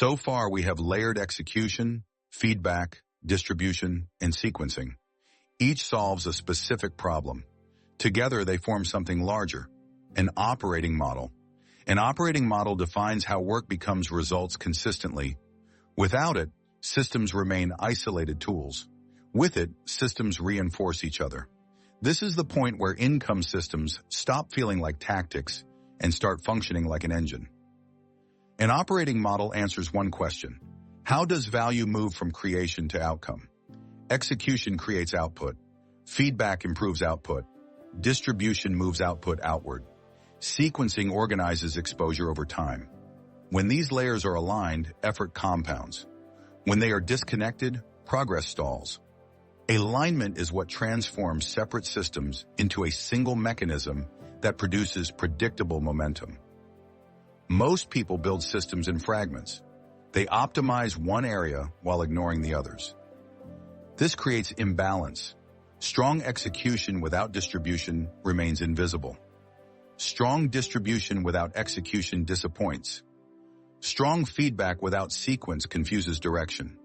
So far, we have layered execution, feedback, distribution, and sequencing. Each solves a specific problem. Together, they form something larger, an operating model. An operating model defines how work becomes results consistently. Without it, systems remain isolated tools. With it, systems reinforce each other. This is the point where income systems stop feeling like tactics and start functioning like an engine. An operating model answers one question: how does value move from creation to outcome? Execution creates output. Feedback improves output. Distribution moves output outward. Sequencing organizes exposure over time. When these layers are aligned, effort compounds. When they are disconnected, progress stalls. Alignment is what transforms separate systems into a single mechanism that produces predictable momentum. Most people build systems in fragments. They optimize one area while ignoring the others. This creates imbalance. Strong execution without distribution remains invisible. Strong distribution without execution disappoints. Strong feedback without sequence confuses direction.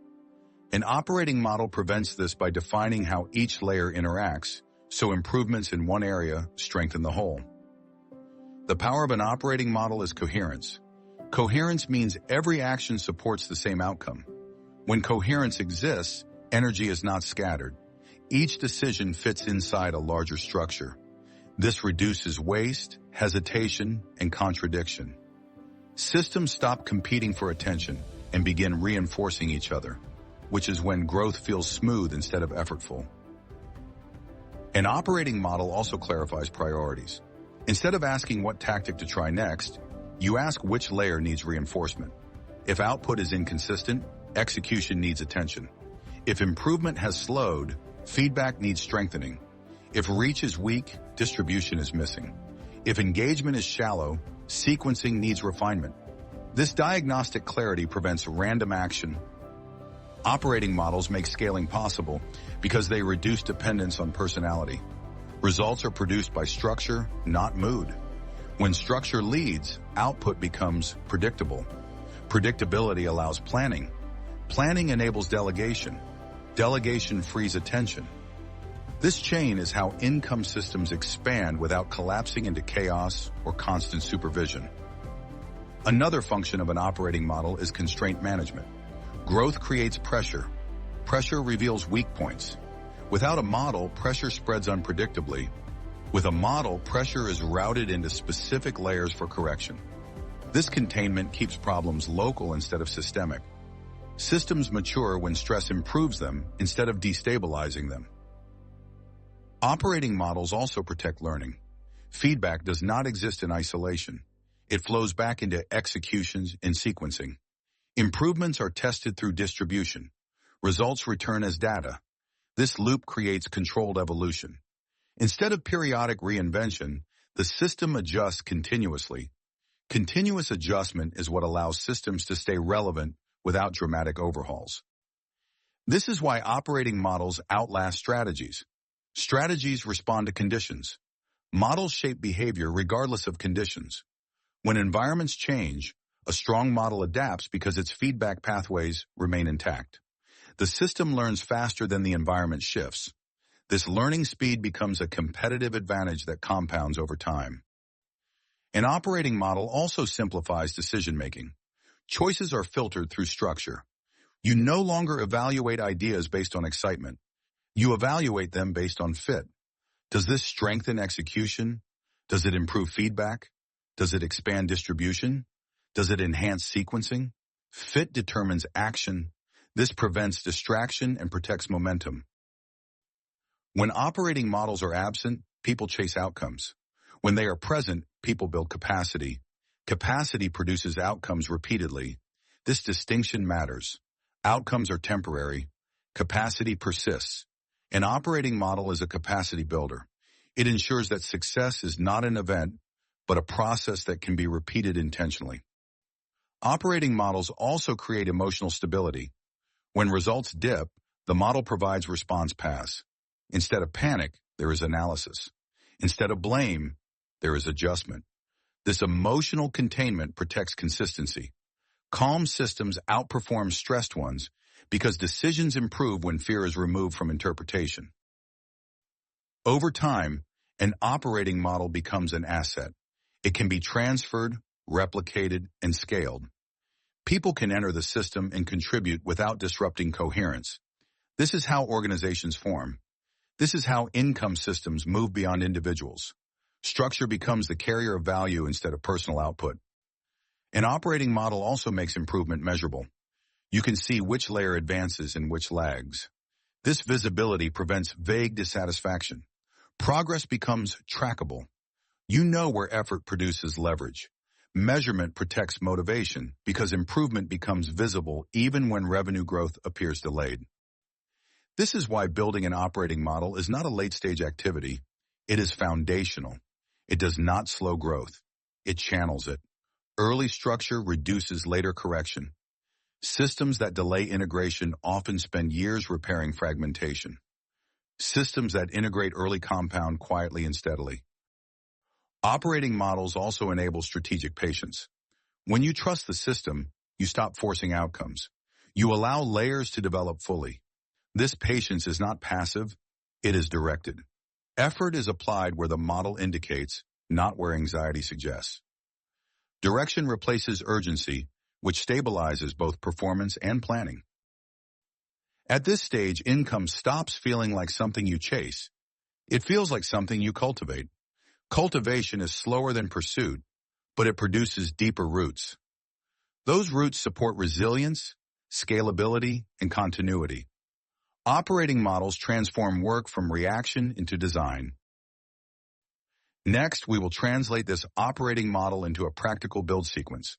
An operating model prevents this by defining how each layer interacts, so improvements in one area strengthen the whole. The power of an operating model is coherence. Coherence means every action supports the same outcome. When coherence exists, energy is not scattered. Each decision fits inside a larger structure. This reduces waste, hesitation, and contradiction. Systems stop competing for attention and begin reinforcing each other, which is when growth feels smooth instead of effortful. An operating model also clarifies priorities. Instead of asking what tactic to try next, you ask which layer needs reinforcement. If output is inconsistent, execution needs attention. If improvement has slowed, feedback needs strengthening. If reach is weak, distribution is missing. If engagement is shallow, sequencing needs refinement. This diagnostic clarity prevents random action. Operating models make scaling possible because they reduce dependence on personality. Results are produced by structure, not mood. When structure leads, output becomes predictable. Predictability allows planning. Planning enables delegation. Delegation frees attention. This chain is how income systems expand without collapsing into chaos or constant supervision. Another function of an operating model is constraint management. Growth creates pressure. Pressure reveals weak points. Without a model, pressure spreads unpredictably. With a model, pressure is routed into specific layers for correction. This containment keeps problems local instead of systemic. Systems mature when stress improves them instead of destabilizing them. Operating models also protect learning. Feedback does not exist in isolation. It flows back into executions and sequencing. Improvements are tested through distribution. Results return as data. This loop creates controlled evolution. Instead of periodic reinvention, the system adjusts continuously. Continuous adjustment is what allows systems to stay relevant without dramatic overhauls. This is why operating models outlast strategies. Strategies respond to conditions. Models shape behavior regardless of conditions. When environments change, a strong model adapts because its feedback pathways remain intact. The system learns faster than the environment shifts. This learning speed becomes a competitive advantage that compounds over time. An operating model also simplifies decision-making. Choices are filtered through structure. You no longer evaluate ideas based on excitement. You evaluate them based on fit. Does this strengthen execution? Does it improve feedback? Does it expand distribution? Does it enhance sequencing? Fit determines action. This prevents distraction and protects momentum. When operating models are absent, people chase outcomes. When they are present, people build capacity. Capacity produces outcomes repeatedly. This distinction matters. Outcomes are temporary. Capacity persists. An operating model is a capacity builder. It ensures that success is not an event, but a process that can be repeated intentionally. Operating models also create emotional stability. When results dip, the model provides response paths. Instead of panic, there is analysis. Instead of blame, there is adjustment. This emotional containment protects consistency. Calm systems outperform stressed ones because decisions improve when fear is removed from interpretation. Over time, an operating model becomes an asset. It can be transferred, replicated, and scaled. People can enter the system and contribute without disrupting coherence. This is how organizations form. This is how income systems move beyond individuals. Structure becomes the carrier of value instead of personal output. An operating model also makes improvement measurable. You can see which layer advances and which lags. This visibility prevents vague dissatisfaction. Progress becomes trackable. You know where effort produces leverage. Measurement protects motivation because improvement becomes visible even when revenue growth appears delayed. This is why building an operating model is not a late-stage activity. It is foundational. It does not slow growth. It channels it. Early structure reduces later correction. Systems that delay integration often spend years repairing fragmentation. Systems that integrate early compound quietly and steadily. Operating models also enable strategic patience. When you trust the system, you stop forcing outcomes. You allow layers to develop fully. This patience is not passive, it is directed. Effort is applied where the model indicates, not where anxiety suggests. Direction replaces urgency, which stabilizes both performance and planning. At this stage, income stops feeling like something you chase. It feels like something you cultivate. Cultivation is slower than pursuit, but it produces deeper roots. Those roots support resilience, scalability, and continuity. Operating models transform work from reaction into design. Next, we will translate this operating model into a practical build sequence.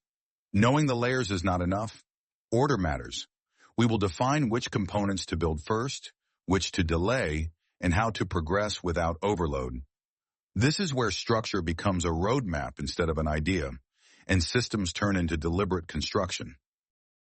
Knowing the layers is not enough. Order matters. We will define which components to build first, which to delay, and how to progress without overload. This is where structure becomes a roadmap instead of an idea, and systems turn into deliberate construction.